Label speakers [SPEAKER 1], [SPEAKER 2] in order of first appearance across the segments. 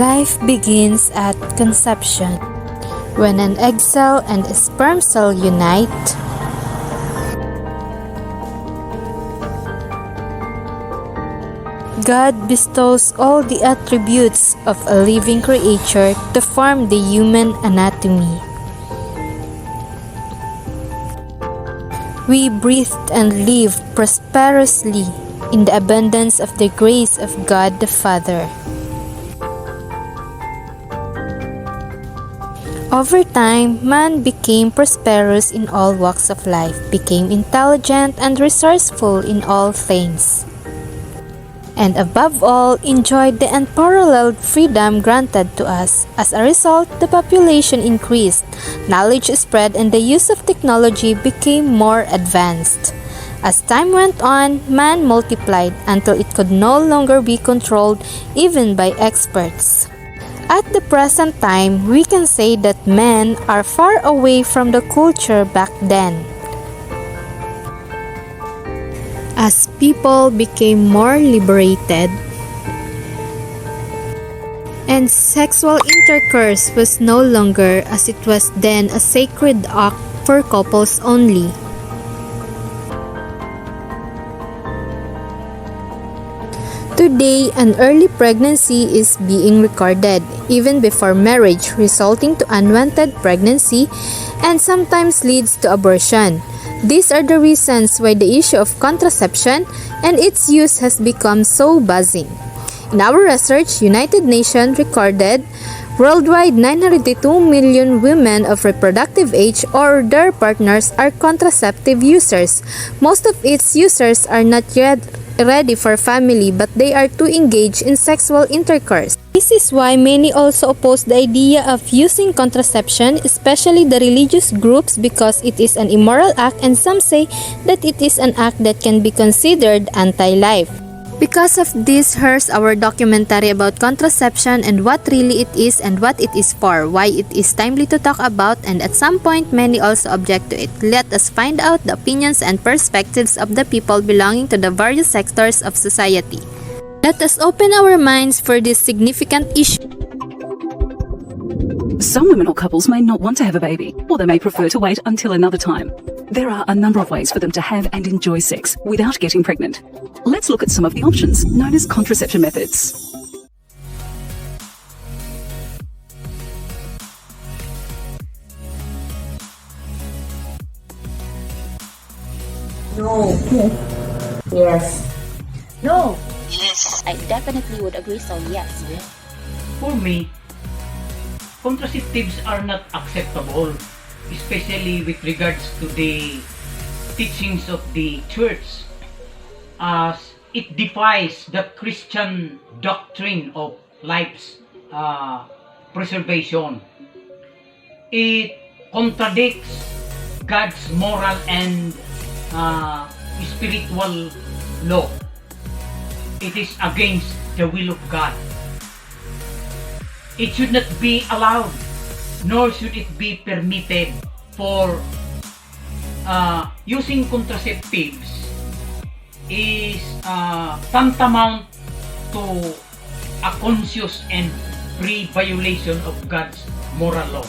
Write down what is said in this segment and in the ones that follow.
[SPEAKER 1] Life begins at conception, when an egg cell and a sperm cell unite. God bestows all the attributes of a living creature to form the human anatomy. We breathed and lived prosperously in the abundance of the grace of God the Father. Over time, man became prosperous in all walks of life, became intelligent and resourceful in all things, and above all, enjoyed the unparalleled freedom granted to us. As a result, the population increased, knowledge spread, and the use of technology became more advanced. As time went on, man multiplied until it could no longer be controlled even by experts. At the present time, we can say that men are far away from the culture back then. As people became more liberated, and sexual intercourse was no longer, as it was then, a sacred act for couples only. Today, an early pregnancy is being recorded, even before marriage, resulting to unwanted pregnancy and sometimes leads to abortion. These are the reasons why the issue of contraception and its use has become so buzzing. In our research, United Nations recorded worldwide 902 million women of reproductive age or their partners are contraceptive users. Most of its users are not yet ready for family, but they are too engaged in sexual intercourse. This is why many also oppose the idea of using contraception, especially the religious groups, because it is an immoral act, and some say that it is an act that can be considered anti-life. Because of this, here's our documentary about contraception and what really it is and what it is for, why it is timely to talk about, and at some point many also object to it. Let us find out the opinions and perspectives of the people belonging to the various sectors of society. Let us open our minds for this significant issue.
[SPEAKER 2] Some women or couples may not want to have a baby, or they may prefer to wait until another time. There are a number of ways for them to have and enjoy sex without getting pregnant. Let's look at some of the options known as contraception methods.
[SPEAKER 3] No. Yes.
[SPEAKER 4] No. Yes. I definitely would agree, so yes.
[SPEAKER 5] For me, contraceptives are not acceptable, especially with regards to the teachings of the church, as it defies the Christian doctrine of life's preservation. It contradicts God's moral and spiritual law. It is against the will of God. It should not be allowed, nor should it be permitted for using contraceptives is tantamount to a conscious and free violation of God's moral law.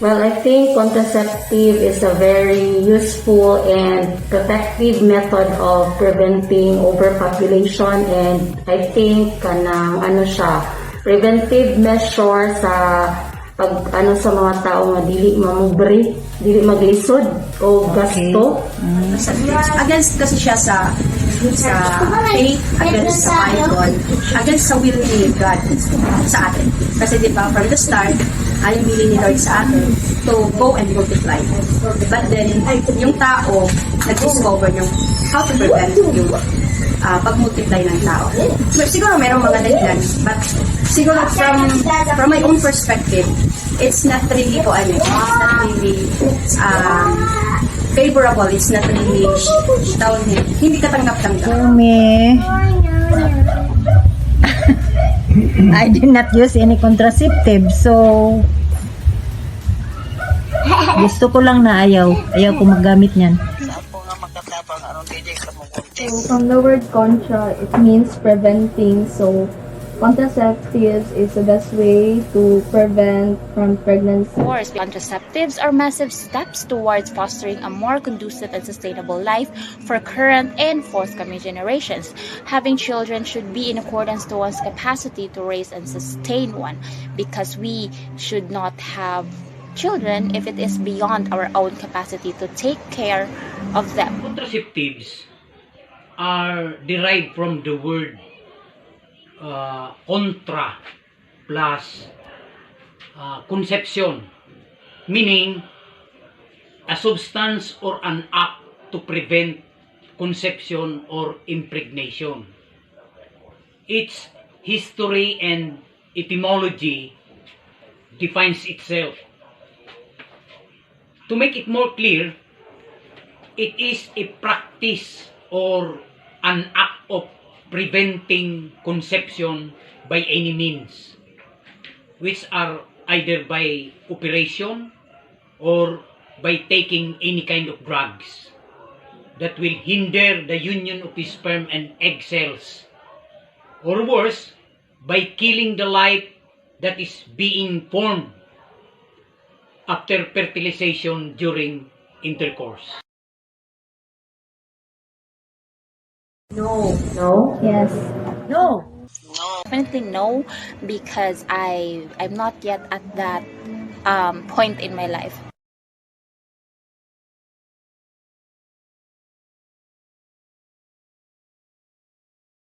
[SPEAKER 3] Well, I think contraceptive is a very useful and protective method of preventing overpopulation, and I think preventive measure sa sa mga tao nga dili mamubri, dili maglisod o gasto.
[SPEAKER 6] Against kasi siya sa faith, against sa Bible, against sa will ni God sa atin. Kasi di ba, from the start, ay will ni Lord sa atin to go and multiply. But then, yung tao, nag-discover yung how to prevent yung pag-multiply ng tao. Siguro mayroong mga dahilan, but siguro from my own perspective, it's not really favorable, it's not really hindi katanggap-tanggap.
[SPEAKER 7] I did not use any contraceptive, so gusto ko lang na ayaw ko magamit niyan.
[SPEAKER 8] Sa ako nga So from the word contra, it means preventing. So contraceptives is the best way to prevent from pregnancy.
[SPEAKER 4] Of course, contraceptives are massive steps towards fostering a more conducive and sustainable life for current and forthcoming generations. Having children should be in accordance to one's capacity to raise and sustain one, because we should not have children if it is beyond our own capacity to take care of them.
[SPEAKER 5] Contraceptives are derived from the word contra plus conception, meaning a substance or an act to prevent conception or impregnation. Its history and etymology defines itself. To make it more clear, it is a practice or an act of preventing conception by any means, which are either by operation or by taking any kind of drugs that will hinder the union of the sperm and egg cells, or worse, by killing the life that is being formed after fertilization during intercourse.
[SPEAKER 6] No.
[SPEAKER 3] No?
[SPEAKER 8] Yes.
[SPEAKER 6] No.
[SPEAKER 4] Definitely no, because I'm not yet at that point in my life.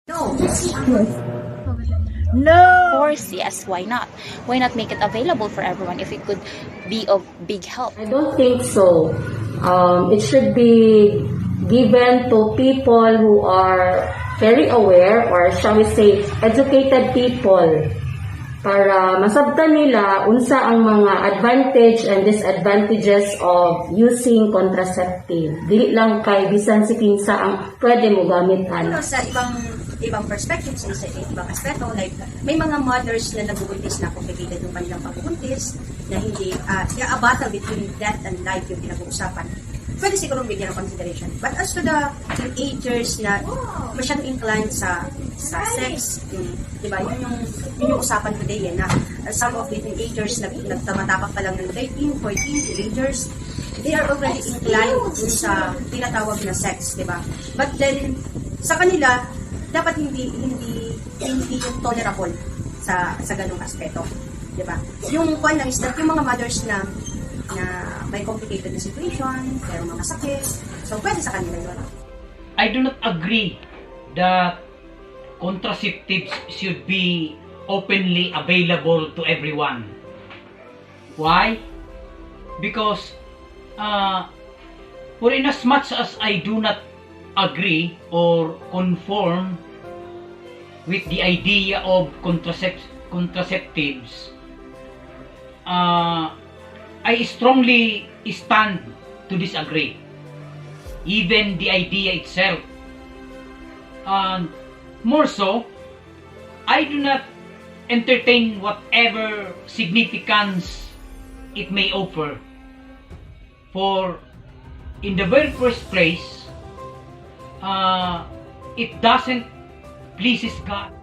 [SPEAKER 6] No.
[SPEAKER 4] Of course, yes, why not? Why not make it available for everyone if it could be of big help?
[SPEAKER 3] I don't think so. It should be given to people who are very aware, or shall we say, educated people, para masabtan nila unsa ang mga advantage and disadvantages of using contraceptive. Dili lang kay bisan si kinsa ang pwede mo gamitan.
[SPEAKER 6] Pero sa ibang perspectives, sa ibang aspeto, like may mga mothers na nagbubuntis na complicated yung kanilang pagbubuntis, na hindi, a battle between death and life yung pinag-uusapan. Pwede siguro bigyan ng consideration. But as to the teenagers na masyadong inclined sa sex, di ba, yun yung usapan today, na some of the teenagers na nagtamatapak pa lang ng 13, 14 teenagers, they are already inclined dun sa tinatawag na sex, di ba? But then, sa kanila, dapat hindi yung tolerable sa ganung aspeto, di ba? Yung point lang is that yung mga mothers na may complicated na situation, pero mga sakit, so pwede sa kanila yun.
[SPEAKER 5] I do not agree that contraceptives should be openly available to everyone. Why? Because for in as much as I do not agree or conform with the idea of contraceptives, I strongly stand to disagree. Even the idea itself. And more so, I do not entertain whatever significance it may offer. For in the very first place, it doesn't pleases God.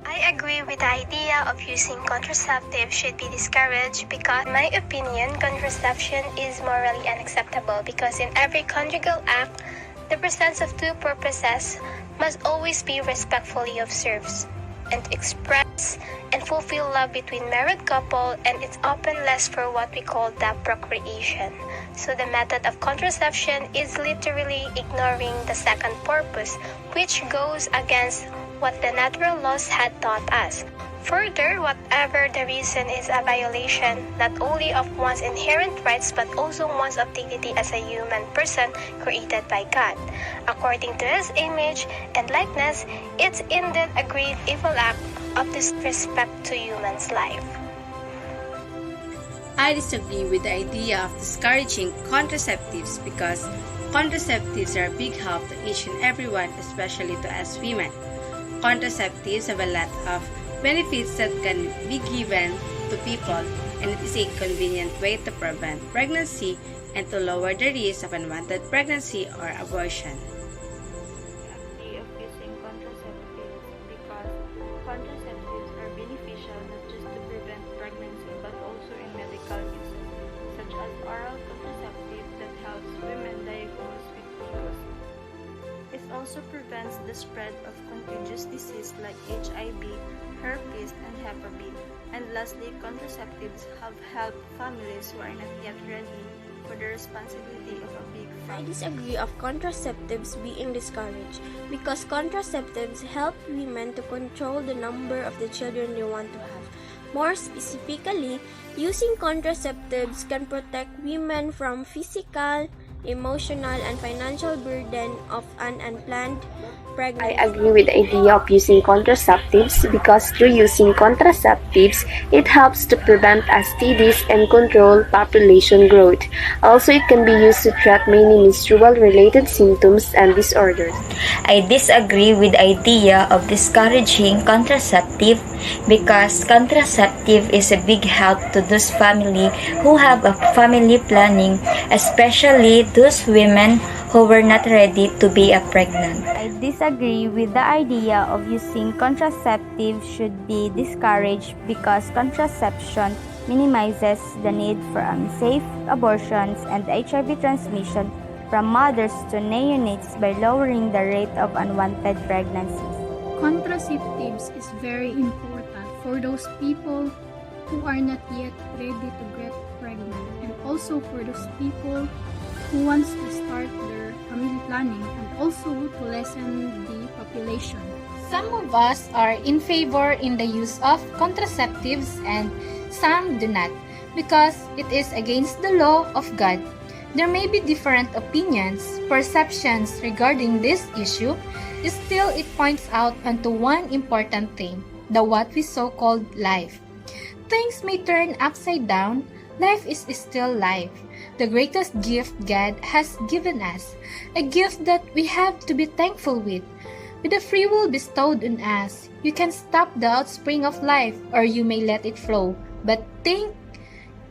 [SPEAKER 9] I agree with the idea of using contraceptives should be discouraged because, in my opinion, contraception is morally unacceptable because in every conjugal act, the presence of two purposes must always be respectfully observed and to express and fulfill love between married couple, and it's often less for what we call the procreation. So the method of contraception is literally ignoring the second purpose, which goes against what the natural laws had taught us. Further, whatever the reason is a violation not only of one's inherent rights but also one's of dignity as a human person created by God. According to His image and likeness, it's indeed a great evil act of disrespect to human's life.
[SPEAKER 10] I disagree with the idea of discouraging contraceptives because contraceptives are a big help to each and everyone, especially to us women. Contraceptives have a lot of benefits that can be given to people, and it is a convenient way to prevent pregnancy and to lower the risk of unwanted pregnancy or abortion.
[SPEAKER 11] Of using contraceptives because contraceptives are beneficial not just to prevent pregnancy but also in medical uses such as oral contraceptive that helps women diagnosed with PCOS. It also prevents the spread of contagious disease like HIV, herpes, and Hep B. And lastly, contraceptives have helped families who are not yet ready for the responsibility of a big
[SPEAKER 9] I
[SPEAKER 11] family.
[SPEAKER 9] disagree of contraceptives being discouraged because contraceptives help women to control the number of the children they want to have. More specifically, using contraceptives can protect women from physical, emotional, and financial burden of an unplanned pregnancy.
[SPEAKER 12] I agree with the idea of using contraceptives because through using contraceptives, it helps to prevent STDs and control population growth. Also, it can be used to treat many menstrual-related symptoms and disorders.
[SPEAKER 13] I disagree with the idea of discouraging contraceptive because contraceptive is a big help to those family who have a family planning, especially those women who were not ready to be pregnant.
[SPEAKER 14] I disagree with the idea of using contraceptives should be discouraged because contraception minimizes the need for unsafe abortions and HIV transmission from mothers to neonates by lowering the rate of unwanted pregnancies.
[SPEAKER 15] Contraceptives is very important for those people who are not yet ready to get pregnant and also for those people who wants to start their family planning and also to lessen the population.
[SPEAKER 1] Some of us are in favor in the use of contraceptives and some do not because it is against the law of God. There may be different opinions, perceptions regarding this issue. Still, it points out onto one important thing, the what we so-called life. Things may turn upside down, life is still life. The greatest gift God has given us, a gift that we have to be thankful with. With the free will bestowed on us, you can stop the outspring of life or you may let it flow, but think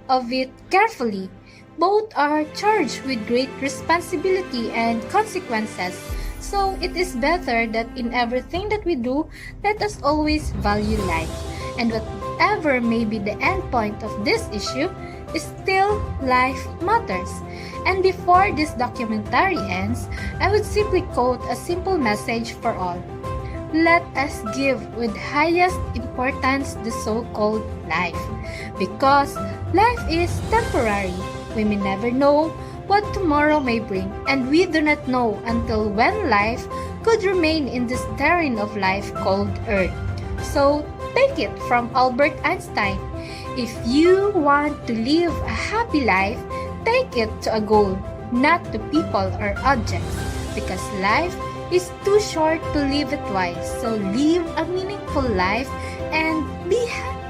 [SPEAKER 1] of it carefully. Both are charged with great responsibility and consequences. So it is better that in everything that we do, let us always value life. And whatever may be the end point of this issue, still life matters. And before this documentary ends, I would simply quote a simple message for all. Let us give with highest importance the so-called life. Because life is temporary. We may never know what tomorrow may bring, and we do not know until when life could remain in this terrain of life called Earth. So, take it from Albert Einstein. If you want to live a happy life, take it to a goal, not to people or objects, because life is too short to live it twice. So, live a meaningful life and be happy.